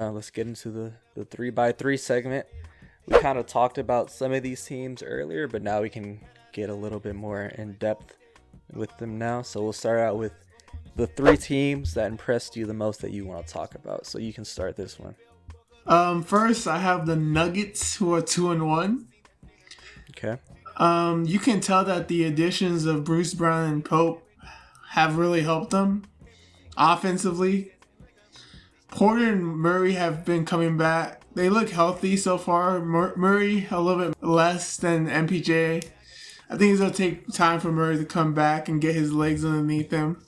Let's get into the 3x3 segment. We kind of talked about some of these teams earlier, but now we can get a little bit more in depth with them now. So we'll start out with the three teams that impressed you the most that you want to talk about. So you can start this one. First I have the Nuggets, who are 2-1. Okay. You can tell that the additions of Bruce Brown and Pope have really helped them offensively. Porter and Murray have been coming back. They look healthy so far. Murray a little bit less than MPJ. I think it's going to take time for Murray to come back and get his legs underneath him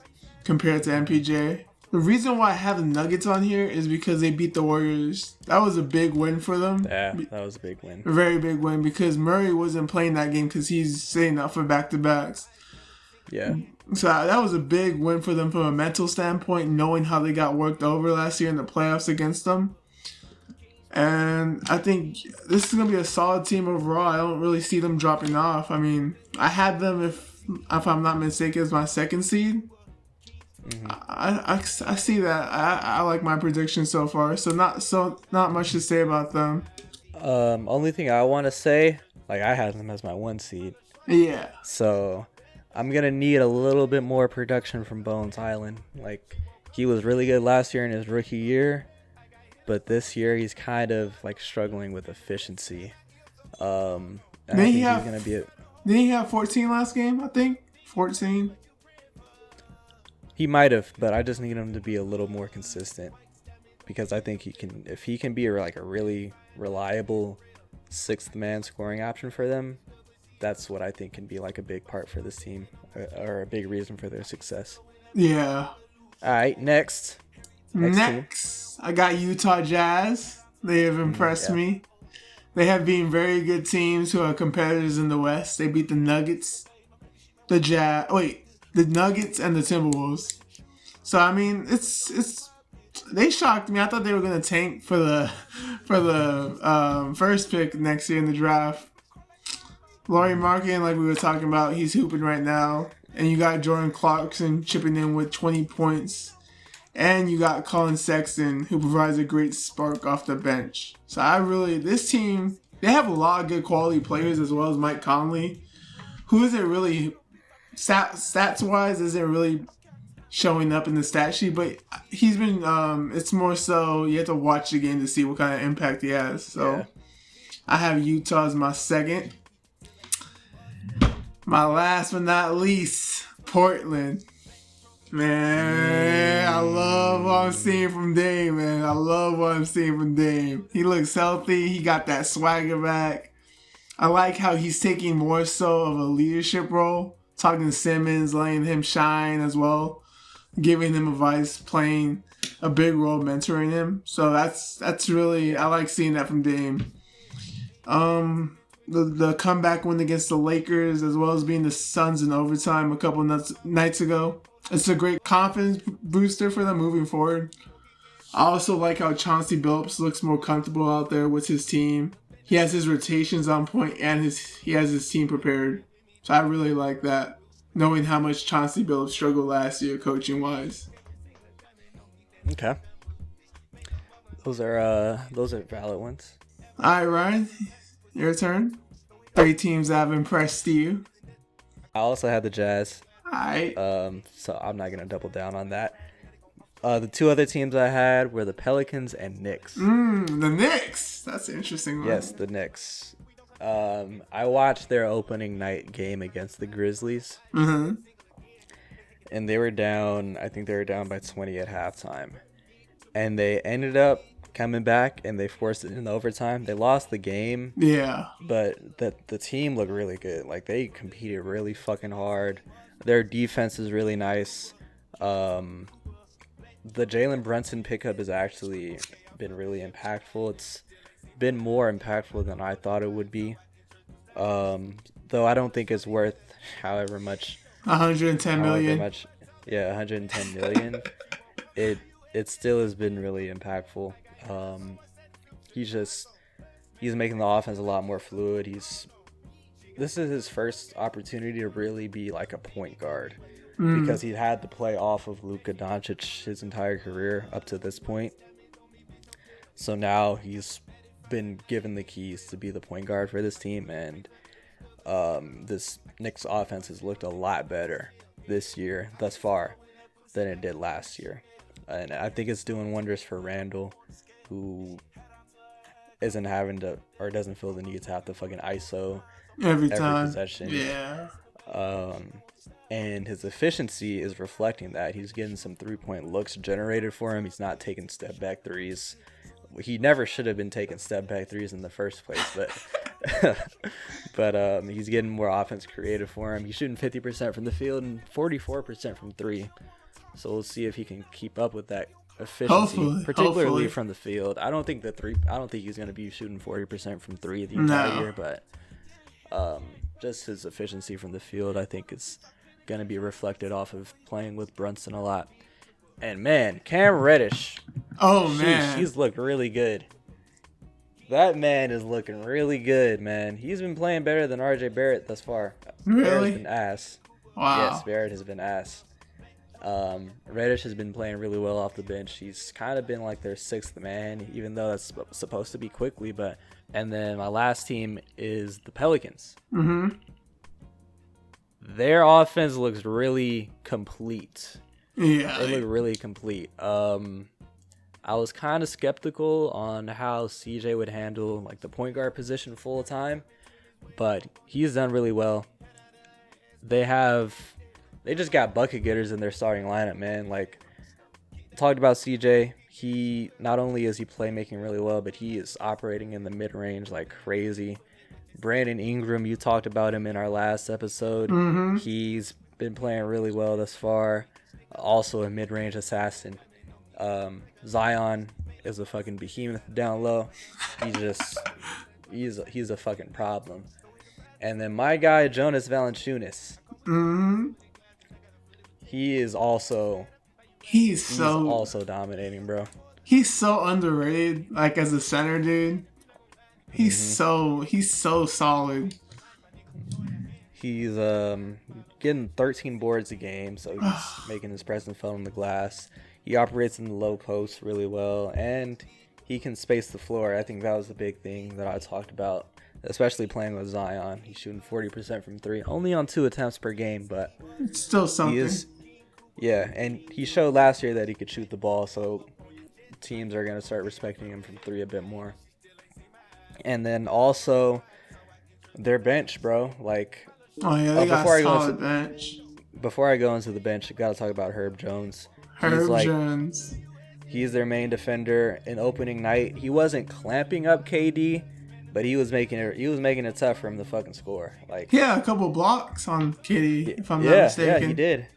compared to MPJ. The reason why I have the Nuggets on here is because they beat the Warriors. That was a big win for them. Yeah, that was a big win. A very big win because Murray wasn't playing that game because he's staying up for back-to-backs. Yeah. So that was a big win for them from a mental standpoint, knowing how they got worked over last year in the playoffs against them. And I think this is going to be a solid team overall. I don't really see them dropping off. I mean, I had them, if I'm not mistaken, as my second seed. Mm-hmm. I see that. I like my prediction so far. So not much to say about them. Only thing I want to say, like I had them as my 1 seed. Yeah. So I'm going to need a little bit more production from Bones Island. Like, he was really good last year in his rookie year, but this year he's kind of like struggling with efficiency. Didn't he have 14 last game, I think? 14? He might have, but I just need him to be a little more consistent because I think if he can be like a really reliable 6th man scoring option for them, that's what I think can be like a big part for this team or a big reason for their success. Yeah. All right, next I got Utah Jazz. They have impressed me. They have been very good teams who are competitors in the West. They beat the Nuggets, the Nuggets and the Timberwolves. So I mean, it's they shocked me. I thought they were gonna tank for the first pick next year in the draft. Lauri Markkanen, like we were talking about, he's hooping right now. And you got Jordan Clarkson chipping in with 20 points. And you got Colin Sexton, who provides a great spark off the bench. So this team, they have a lot of good quality players as well as Mike Conley, who isn't really, stats-wise, isn't really showing up in the stat sheet. But he's been, it's more so you have to watch the game to see what kind of impact he has. So yeah. I have Utah as my second. My last but not least, Portland. Man, I love what I'm seeing from Dame, man. I love what I'm seeing from Dame. He looks healthy. He got that swagger back. I like how he's taking more so of a leadership role, talking to Simmons, letting him shine as well, giving him advice, playing a big role, mentoring him. So that's really, I like seeing that from Dame. The comeback win against the Lakers, as well as being the Suns in overtime a couple nights ago. It's a great confidence booster for them moving forward. I also like how Chauncey Billups looks more comfortable out there with his team. He has his rotations on point and he has his team prepared. So I really like that, knowing how much Chauncey Billups struggled last year coaching-wise. Okay. Those are valid ones. All right, Ryan. Your turn. 3 teams that have impressed you. I also had the Jazz. Alright. So I'm not gonna double down on that. The 2 other teams I had were the Pelicans and Knicks. The Knicks. That's an interesting one. Yes, the Knicks. I watched their opening night game against the Grizzlies. Mm-hmm. And they were down. I think they were down by 20 at halftime, and they ended up coming back and they forced it in overtime. They lost the game. Yeah. But the team looked really good. Like, they competed really fucking hard. Their defense is really nice. The Jalen Brunson pickup has actually been really impactful. It's been more impactful than I thought it would be. Though I don't think it's worth however much. 110 million. 110 million. It still has been really impactful. He's making the offense a lot more fluid. This is his first opportunity to really be like a point guard because he had to play off of Luka Doncic his entire career up to this point. So now he's been given the keys to be the point guard for this team, and this Knicks offense has looked a lot better this year thus far than it did last year. And I think it's doing wonders for Randall, who isn't having to, or doesn't feel the need to have to fucking ISO every every time. possession. Yeah. And his efficiency is reflecting that. He's getting some 3-point looks generated for him. He's not taking step back threes. He never should have been taking step back threes in the first place, but he's getting more offense created for him. He's shooting 50% from the field and 44% from three. So we'll see if he can keep up with that efficiency, particularly from the field. I don't think he's going to be shooting 40% from three the entire year, but just his efficiency from the field, I think, is going to be reflected off of playing with Brunson a lot. And man, Cam Reddish. Oh man, he's looked really good. That man is looking really good, man. He's been playing better than RJ Barrett thus far. Really? Barrett's been ass. Wow. Yes, Barrett has been ass. Reddish has been playing really well off the bench. He's kind of been like their sixth man, even though that's supposed to be quickly. And then my last team is the Pelicans. Mm-hmm. Their offense looks really complete. Yeah, they look really complete. I was kind of skeptical on how CJ would handle like the point guard position full time, but he's done really well. They just got bucket getters in their starting lineup, man. Like, talked about CJ. He not only is he playmaking really well, but he is operating in the mid range like crazy. Brandon Ingram, you talked about him in our last episode. Mm-hmm. He's been playing really well thus far. Also a mid range assassin. Zion is a fucking behemoth down low. He's a fucking problem. And then my guy Jonas Valanciunas. Mm-hmm. He's also dominating, bro. He's so underrated, like as a center, dude. He's so solid. He's getting 13 boards a game, so he's making his presence felt on the glass. He operates in the low post really well, and he can space the floor. I think that was the big thing that I talked about, especially playing with Zion. He's shooting 40% from three, only on 2 attempts per game, but it's still something. And he showed last year that he could shoot the ball, so teams are going to start respecting him from three a bit more. And then also their bench, bro. Like, oh yeah, they got a solid bench. Before I go into the bench, I got to talk about Herb Jones. Jones. He's their main defender. In opening night, he wasn't clamping up KD, but he was making it tough for him to fucking score. Like, yeah, a couple blocks on KD, if I'm not mistaken. Yeah, he did.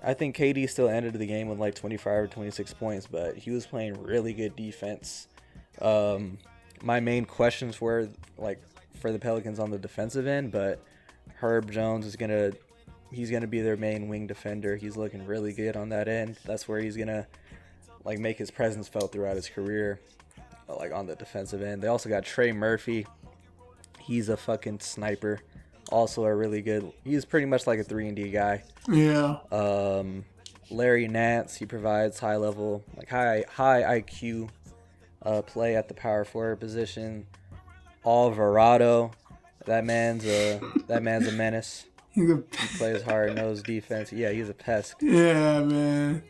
I think KD still ended the game with like 25 or 26 points, but he was playing really good defense. My main questions were like for the Pelicans on the defensive end, but Herb Jones is he's gonna be their main wing defender. He's looking really good on that end. That's where he's gonna like make his presence felt throughout his career, like on the defensive end. They also got Trey Murphy. He's a fucking sniper. Also a really good. He's pretty much like a 3-and-D guy. Yeah. Larry Nance. He provides high level, like high IQ play at the power forward position. Alvarado. That man's a menace. He plays hard-nosed defense. Yeah, he's a pest. Yeah, man.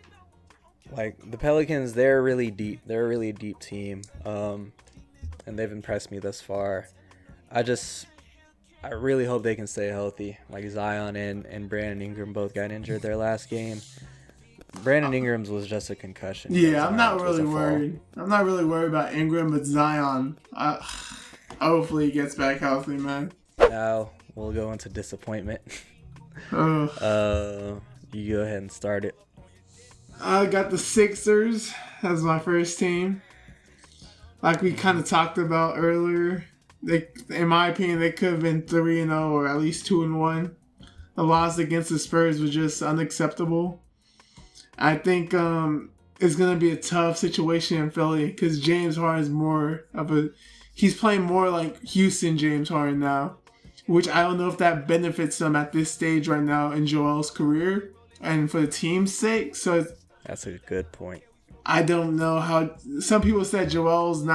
Like, the Pelicans, they're really deep. They're a really deep team. And they've impressed me thus far. I really hope they can stay healthy. Like, Zion and Brandon Ingram both got injured their last game. Brandon Ingram's was just a concussion. Yeah, I'm not really worried. I'm not really worried about Ingram, but Zion, hopefully he gets back healthy, man. Now we'll go into disappointment. You go ahead and start it. I got the Sixers as my first team. Like we kind of talked about earlier, in my opinion, they could have been 3-0 or at least 2-1. The loss against the Spurs was just unacceptable. I think it's going to be a tough situation in Philly because James Harden is he's playing more like Houston James Harden now, which I don't know if that benefits them at this stage right now in Joel's career and for the team's sake. So that's a good point. I don't know how. Some people said Joel's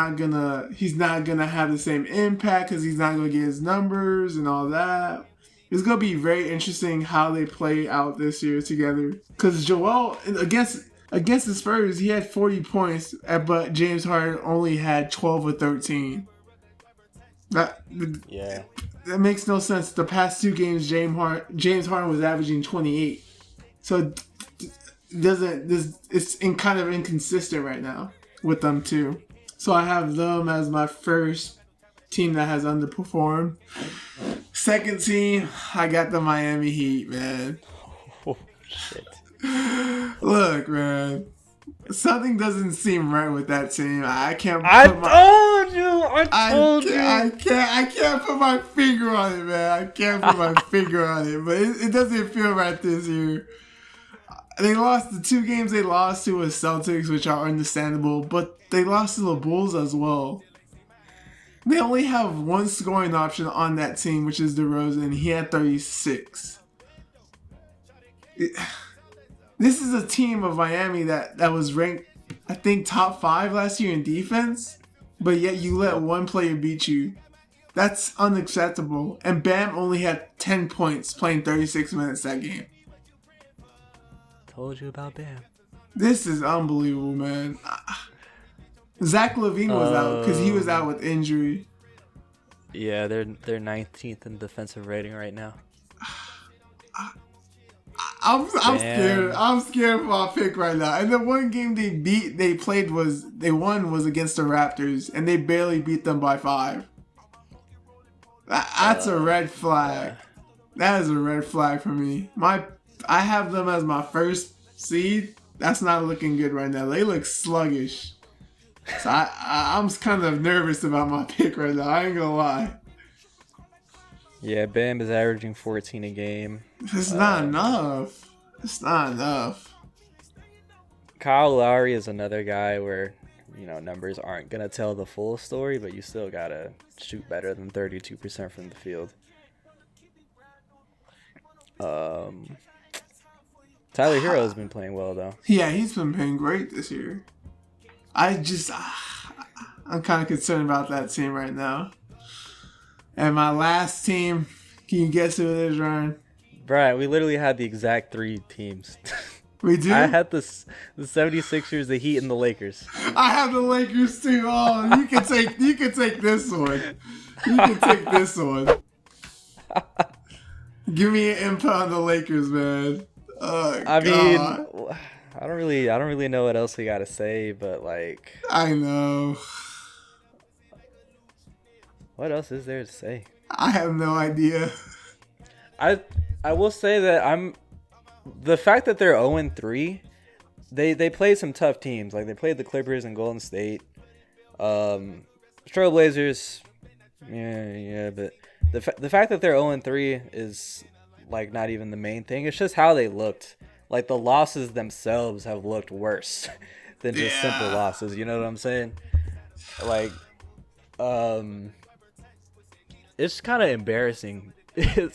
he's not gonna have the same impact because he's not gonna get his numbers and all that. It's gonna be very interesting how they play out this year together. Because Joel against the Spurs, he had 40 points, but James Harden only had 12 or 13. That makes no sense. The past 2 games, James Harden was averaging 28. So it's kind of inconsistent right now with them too. So I have them as my first team that has underperformed. Second team, I got the Miami Heat, man. Oh shit. Look, man. Something doesn't seem right with that team. I can't put I told you. I can't put my finger on it, man. I can't put my finger on it. But it doesn't feel right this year. They lost the 2 games they lost to was Celtics, which are understandable, but they lost to the Bulls as well. They only have one scoring option on that team, which is DeRozan. He had 36. This is a team of Miami that was ranked, I think, top 5 last year in defense, but yet you let one player beat you. That's unacceptable. And Bam only had 10 points playing 36 minutes that game. Told you about Bam. This is unbelievable, man. Zach LaVine was out because he was out with injury. Yeah, they're 19th in defensive rating right now. I'm scared. I'm scared for my pick right now. And the one game they won was against the Raptors, and they barely beat them by 5. That's a red flag. That is a red flag for me. I have them as my first seed. That's not looking good right now. They look sluggish. So I'm kind of nervous about my pick right now. I ain't gonna lie. Yeah, Bam is averaging 14 a game. It's not enough. It's not enough. Kyle Lowry is another guy where, numbers aren't going to tell the full story, but you still got to shoot better than 32% from the field. Tyler Hero has been playing well, though. Yeah, he's been playing great this year. I'm kind of concerned about that team right now. And my last team, can you guess who it is, Ryan? Brian, we literally had the exact 3 teams. We do? I had the 76ers, the Heat, and the Lakers. I have the Lakers too. Oh, you can take this one. You can take this one. Give me an input on the Lakers, man. Oh, I mean, I don't really know what else we gotta say, but like, I know. What else is there to say? I have no idea. I will say that the fact that they're 0-3, they played some tough teams. Like they played the Clippers and Golden State. Trailblazers, yeah, but the fact that they're 0-3 is like not even the main thing. It's just how they looked. Like the losses themselves have looked worse than just simple losses. You know what I'm saying? Like, it's kind of embarrassing.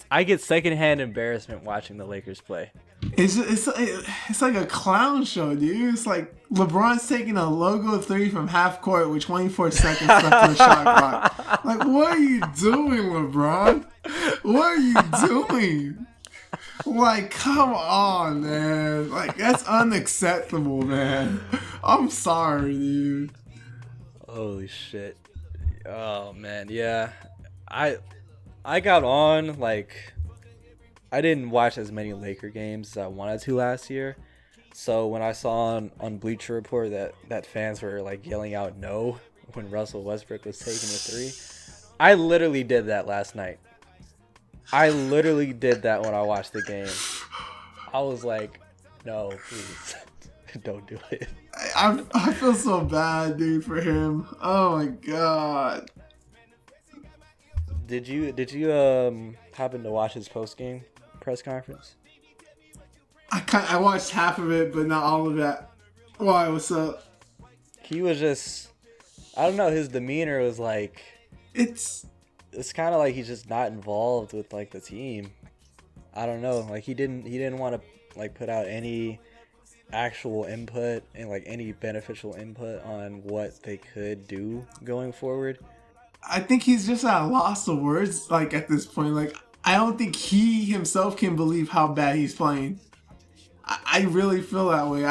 I get secondhand embarrassment watching the Lakers play. It's like a clown show, dude. It's like LeBron's taking a logo 3 from half court with 24 seconds left in the shot clock. Like, what are you doing, LeBron? What are you doing? Like, come on, man. Like, that's unacceptable, man. I'm sorry, dude. Holy shit. Oh, man. Yeah. I got on, like, I didn't watch as many Laker games as I wanted to last year. So when I saw on Bleacher Report that fans were, like, yelling out no when Russell Westbrook was taking a 3, I literally did that last night. I literally did that when I watched the game. I was like, no, please, don't do it. I feel so bad, dude, for him. Oh my god. Did you happen to watch his post game press conference? I watched half of it, but not all of it. Why? What's up? He was just, I don't know. His demeanor was like, it's kind of like he's just not involved with like the team. I don't know. Like he didn't want to like put out any actual input and like any beneficial input on what they could do going forward. I think he's just at a loss of words. Like at this point, like I don't think he himself can believe how bad he's playing. I really feel that way.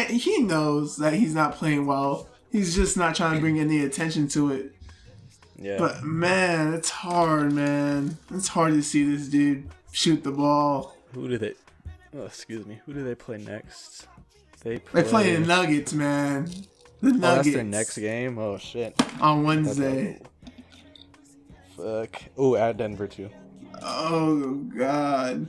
He knows that he's not playing well. He's just not trying to bring any attention to it. Yeah. But man, it's hard, man. It's hard to see this dude shoot the ball. Who do they? Oh, excuse me. Who do they play next? They play the Nuggets, man. The Nuggets. Oh, that's their next game. Oh shit. On Wednesday. Fuck. Oh, at Denver too. Oh God.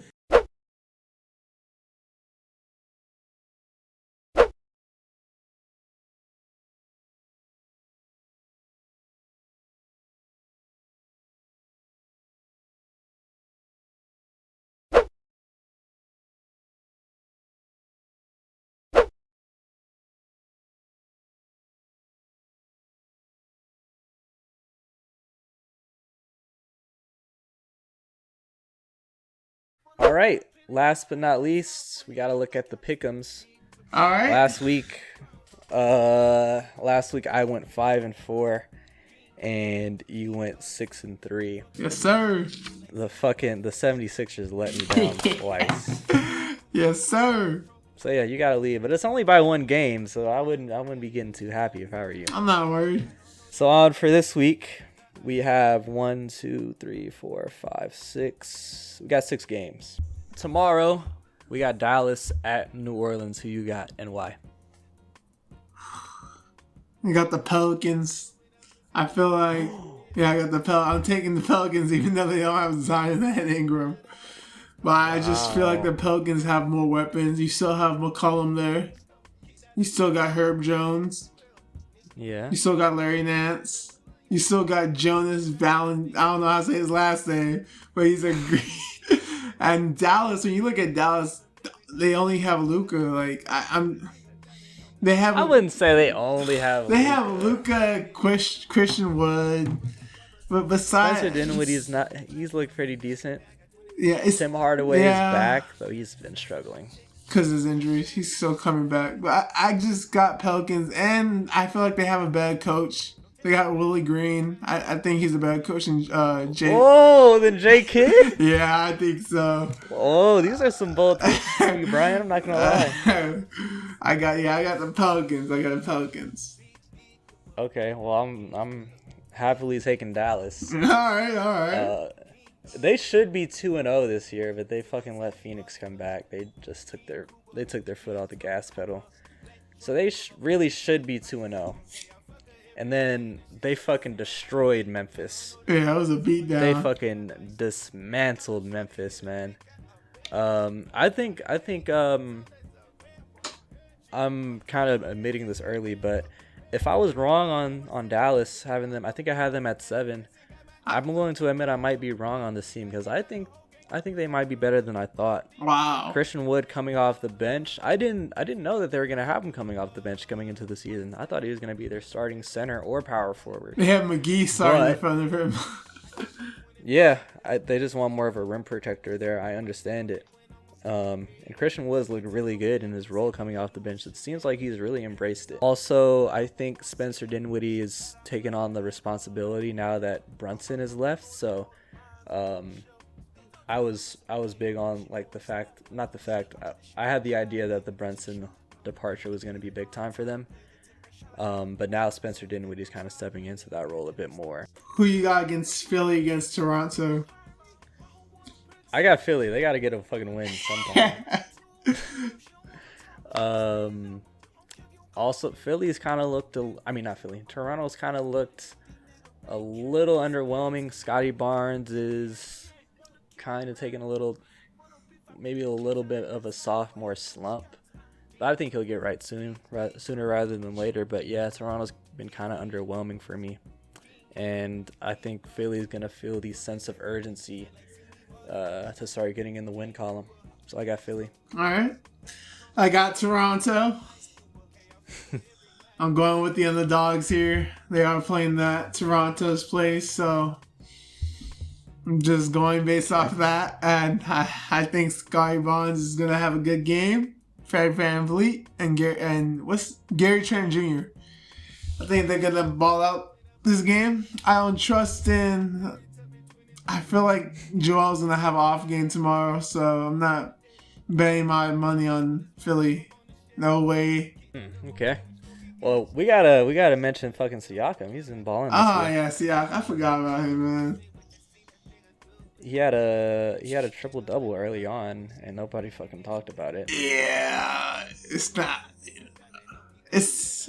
All right. Last but not least, we got to look at the pick'ems. All right. Last week I went 5-4, and you went 6-3. Yes, sir. The 76ers let me down twice. Yes, sir. So yeah, you gotta leave, but it's only by one game, so I wouldn't be getting too happy if I were you. I'm not worried. So on for this week, we have 1, 2, 3, 4, 5, 6. We got 6 games. Tomorrow, we got Dallas at New Orleans. Who you got and why? You got the Pelicans. I feel like, yeah, I got the I'm taking the Pelicans even though they don't have Zion and Ingram. But I just feel like the Pelicans have more weapons. You still have McCollum there. You still got Herb Jones. Yeah. You still got Larry Nance. You still got Jonas Valen. I don't know how to say his last name, but he's a great. And Dallas, when you look at Dallas, they only have Luka. Like they have. I wouldn't say they only have. They have Luka, Christian Wood, but besides Spencer Dinwiddie's not. He's looked pretty decent. Yeah, Tim Hardaway is back, though he's been struggling because of his injuries. He's still coming back. But I just got Pelicans, and I feel like they have a bad coach. They got Willie Green. I think he's a bad coach. And Jay. Oh, then Jay Kidd? Yeah, I think so. Oh, these are some bold takes for you, Brian. I'm not gonna lie. I got the Pelicans. I got the Pelicans. Okay, well I'm happily taking Dallas. All right. They should be 2-0 this year, but they fucking let Phoenix come back. They just took their foot off the gas pedal. So they really should be 2-0. And then they fucking destroyed Memphis. Yeah, that was a beatdown. They fucking dismantled Memphis, man. I think I'm kind of admitting this early, but if I was wrong on Dallas having them, I think I had them at 7. I'm willing to admit I might be wrong on this team because I think they might be better than I thought. Wow. Christian Wood coming off the bench. I didn't know that they were gonna have him coming off the bench coming into the season. I thought he was gonna be their starting center or power forward. They have McGee starting in front of him. Yeah, they just want more of a rim protector there. I understand it. And Christian Woods looked really good in his role coming off the bench. It seems like he's really embraced it. Also, I think Spencer Dinwiddie is taking on the responsibility now that Brunson is left. So, I was big on like I had the idea that the Brunson departure was going to be big time for them. But now Spencer Dinwiddie's kind of stepping into that role a bit more. Who you got against Philly against Toronto? I got Philly. They got to get a fucking win sometime. Also, Philly's kind of looked. Not Philly. Toronto's kind of looked a little underwhelming. Scotty Barnes is kind of taking maybe a little bit of a sophomore slump. But I think he'll get right sooner rather than later. But yeah, Toronto's been kind of underwhelming for me. And I think Philly's going to feel the sense of urgency to start getting in the win column. So I got Philly. All right. I got Toronto. I'm going with the underdogs here. They are playing that Toronto's place, so I'm just going based off of that. And I think Scotty Barnes is going to have a good game. Fred VanVleet, and Gary Trent Jr. I think they're gonna ball out this game. I don't trust in. I feel like Joel's gonna have an off game tomorrow, so I'm not betting my money on Philly. No way. Okay. Well, we gotta mention fucking Siakam. He's been balling this year. Yeah, see, I forgot about him, man. He had a triple double early on, and nobody fucking talked about it. Yeah, it's not. It's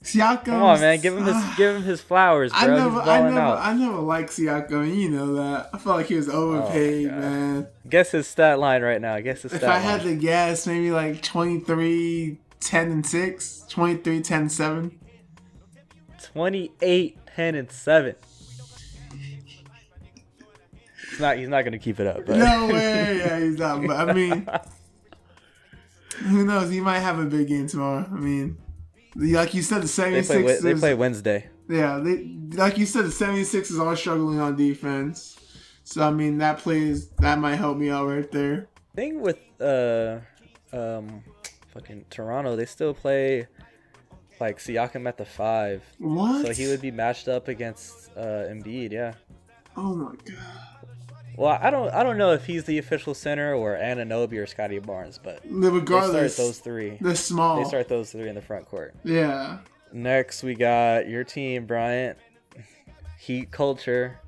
Siakam. Come on, man, give him his flowers, bro. He's balling out. I never liked Siakam. You know that. I felt like he was overpaid, man. Guess his stat line right now. If I had to guess, maybe like 23, 10, and 6. 23, 10, 7. 28, 10, and 7. He's not gonna keep it up. But. No way. Yeah, he's not. But I mean, who knows? He might have a big game tomorrow. I mean, like you said, the 76ers. They play Wednesday. Yeah, like you said, the 76ers are struggling on defense. So I mean, that might help me out right there. Thing with fucking Toronto, they still play like Siakam at the 5. What? So he would be matched up against Embiid. Yeah. Oh my god. Well, I don't know if he's the official center or Anunoby or Scotty Barnes, but regardless, they start those three. They're small. They start those three in the front court. Yeah. Next, we got your team, Bryant. Heat culture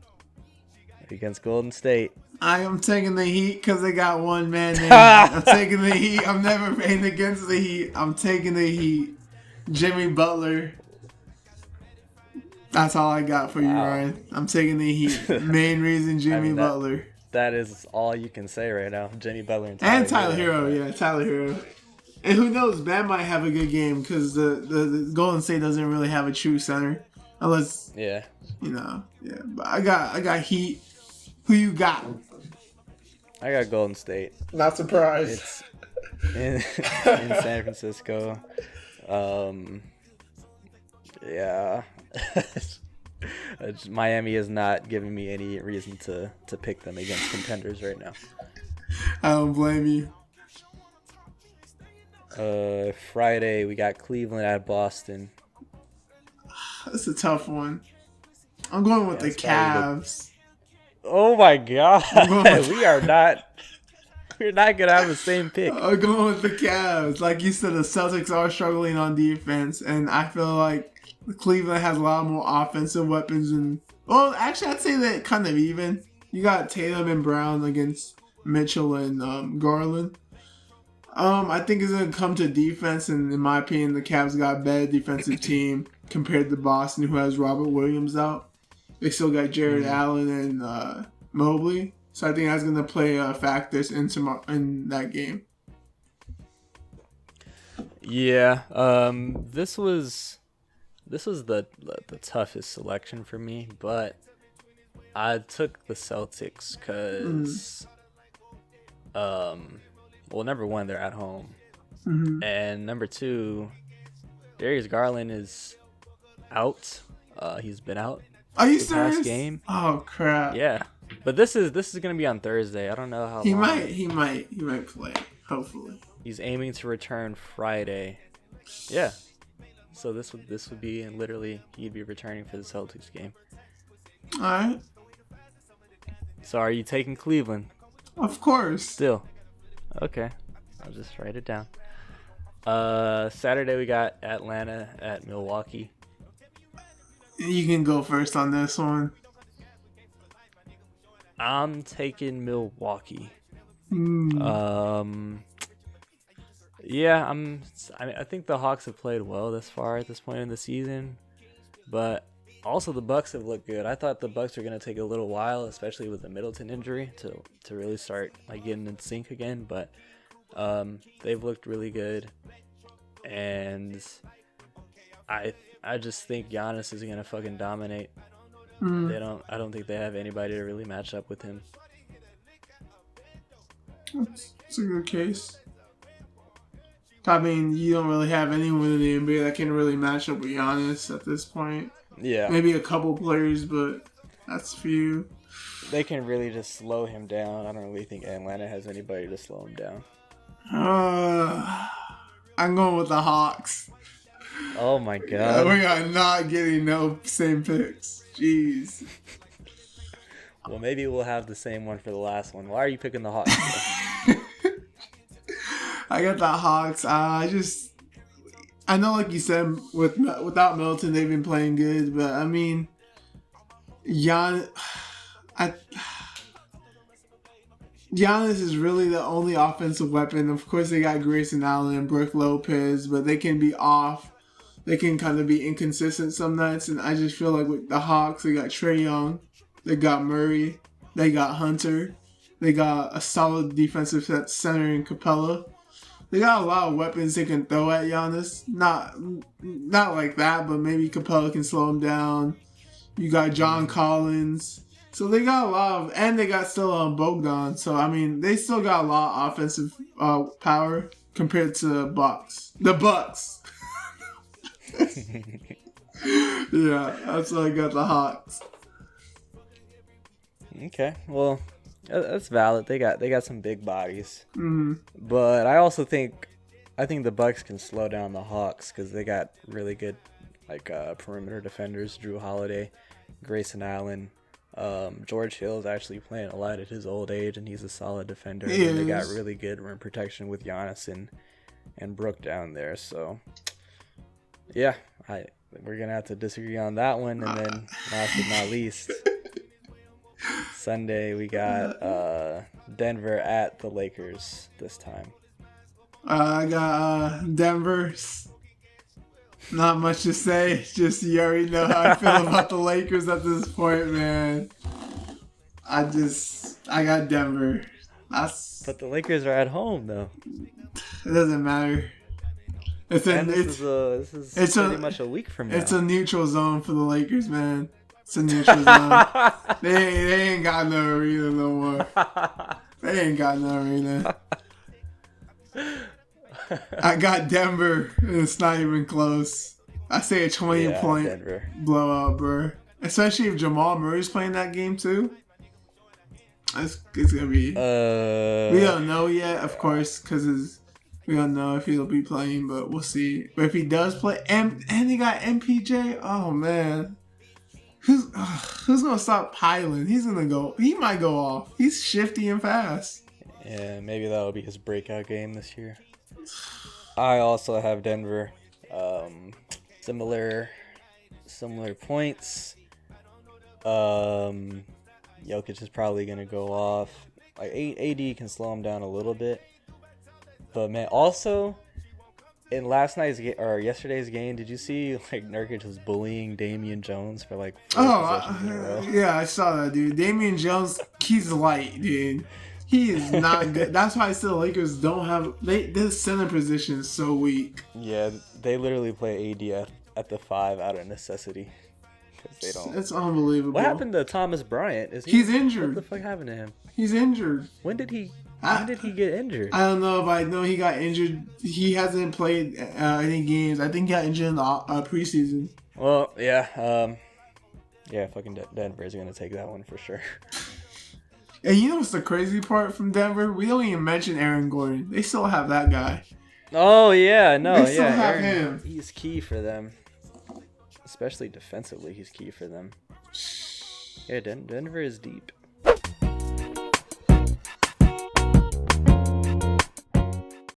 against Golden State. I am taking the Heat because they got one man named. I'm taking the Heat. I'm never paying against the Heat. I'm taking the Heat. Jimmy Butler. That's all I got for you, Ryan. I'm taking the Heat. Main reason, Jimmy Butler. That is all you can say right now. Jimmy Butler and Tyler Hero. Yeah, Tyler Hero. And who knows? Bam might have a good game because the Golden State doesn't really have a true center, unless you know. Yeah, but I got Heat. Who you got? I got Golden State. Not surprised. It's in San Francisco. Yeah. Miami is not giving me any reason to pick them against contenders right now. I don't blame you. Friday we got Cleveland at Boston. That's a tough one. I'm going with the Cavs. Oh my god. We're not gonna have the same pick. I'm going with the Cavs. Like you said, the Celtics are struggling on defense, and I feel like Cleveland has a lot more offensive weapons. And well, actually, I'd say that kind of even. You got Tatum and Brown against Mitchell and Garland. I think it's gonna come to defense, and in my opinion, the Cavs got a better defensive team compared to Boston, who has Robert Williams out. They still got Jared Allen and Mobley. So I think that's going to play factors in that game. Yeah, this was the toughest selection for me, but I took the Celtics because, well, number one, they're at home, and number two, Darius Garland is out. He's been out. Are you the serious? Past game. Oh crap! Yeah. But this is gonna be on Thursday. I don't know how he long. He might play. Hopefully. He's aiming to return Friday. Yeah. So this would be, and literally he'd be returning for the Celtics game. All right. So are you taking Cleveland? Of course. Still. Okay. I'll just write it down. Saturday we got Atlanta at Milwaukee. You can go first on this one. I'm taking Milwaukee. Yeah, I think the Hawks have played well thus far at this point in the season, but also the Bucks have looked good. I thought the Bucks were gonna take a little while, especially with the Middleton injury, to really start like getting in sync again. But they've looked really good, and I just think Giannis is gonna fucking dominate. I don't think they have anybody to really match up with him. It's a good case. I mean, you don't really have anyone in the NBA that can really match up with Giannis at this point. Yeah. Maybe a couple players, but that's few. They can really just slow him down. I don't really think Atlanta has anybody to slow him down. I'm going with the Hawks. Oh my god. We are not getting no same picks. Jeez. Well, maybe we'll have the same one for the last one. Why are you picking the Hawks? I got the Hawks. I know, like you said, without Milton, they've been playing good, but I mean, Giannis is really the only offensive weapon. Of course, they got Grayson Allen and Brook Lopez, but they can be off. They can kind of be inconsistent some nights, and I just feel like with the Hawks, they got Trae Young, they got Murray, they got Hunter, they got a solid defensive center in Capella. They got a lot of weapons they can throw at Giannis. Not like that, but maybe Capella can slow him down. You got John Collins. So they got a lot of, and they got still Bogdan. So, I mean, they still got a lot of offensive power compared to the Bucks. The Bucks. Yeah, that's why I got the Hawks. Okay, well, that's valid. They got some big bodies, Mm-hmm. but I think the Bucks can slow down the Hawks because they got really good perimeter defenders. Drew Holiday, Grayson Allen, George Hill is actually playing a lot at his old age, and he's a solid defender. And they got really good rim protection with Giannis and Brook down there. So yeah, we're gonna have to disagree on that one. And then last but not least, Sunday we got Denver at the Lakers this time. I got Denver. Not much to say. Just you already know how I feel about the Lakers at this point, man. I got Denver. But the Lakers are at home though. It doesn't matter. This is pretty much a week from now. It's a neutral zone for the Lakers, man. It's a neutral zone. They ain't got no arena no more. They ain't got no arena. I got Denver, and it's not even close. I say a 20-point blowout, bro. Especially if Jamal Murray's playing that game too. It's gonna be. We don't know yet, of course, because we don't know if he'll be playing, but we'll see. But if he does play, and he got MPJ, oh man, who's gonna stop piling? He might go off. He's shifty and fast. Yeah, maybe that'll be his breakout game this year. I also have Denver. Similar points. Jokic is probably gonna go off. Like AD can slow him down a little bit, but man, also in yesterday's game, did you see like Nurkic was bullying Damian Jones for like 4 possessions in a row? Yeah, I saw that, dude. Damian Jones, he's light, dude. He is not good. That's why I said the Lakers don't have. Their center position is so weak. Yeah, they literally play AD at the 5 out of necessity. They don't. It's unbelievable. What happened to Thomas Bryant? He's injured. What the fuck happened to him? He's injured. When did he get injured? I don't know, but I know he got injured. He hasn't played any games. I think he got injured in the preseason. Well, yeah. Fucking Denver is gonna take that one for sure. And you know what's the crazy part from Denver? We don't even mention Aaron Gordon. They still have that guy. Oh yeah, no, they still have him. He's key for them, especially defensively. He's key for them. Yeah, Denver is deep.